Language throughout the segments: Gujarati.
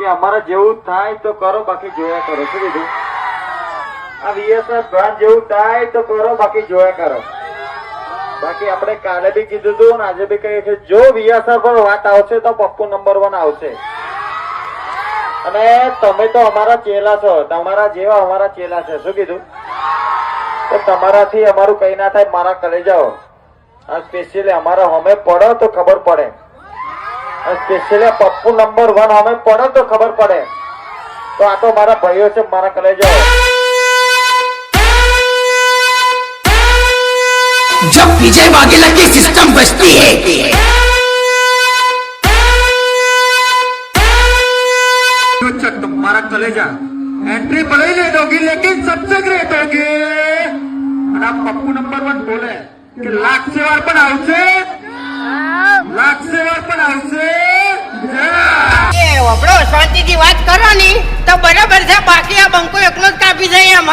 કે અમારે જેવું થાય તો કરો, બાકી જોયા કરો. શું કીધું? આ વીએસઆર બ્રાન્ડ જેવું થાય તો કરો, બાકી જોયા કરો. બાકી આપણે કાલે બી કીધું હતું ને આજે બી કહીએ કે જો વીએસઆર પર વાત આવશે તો પપ્પુ નંબર 1 આવશે. અને તમે તો અમારા ચેલા છો, તમારા જેવા અમારા ચેલા છે. શું કીધું? તો તમારાથી અમારું કઈ ના થાય. મારા કલે જાઓ, આ સ્પેશિયલી અમારા હમે પડો તો ખબર પડે. સ્પેશિયલી પપ્પુ નંબર 1 હમે પડો તો ખબર પડે. તો આ તો મારા ભાઈઓ છે, મારા કલે જાઓ. जब विजय वाघेला की सिस्टम बचती है तुम्हारा कलेजा एंट्री भले ही ले दोगी लेकिन सबसे ग्रेट होगी. અને આ પપ્પુ નંબર 1 બોલે કે લાખ સેવાર પણ આવશે, લાખ સેવાર પણ આવશે. એ વપડો શાંતિથી વાત કરો ની તો બરાબર છે. બાકી આ બંકો એકલો જ કાપી જાય એમ.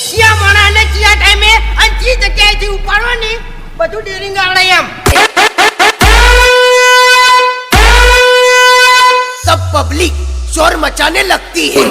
ચિયા મણાને ચિયા ટાઈમે અને ચી જગ્યાએથી ઉપાડો ની બધું ડેરિંગ આવડે એમ. सब पब्लिक शोर मचाने लगती है.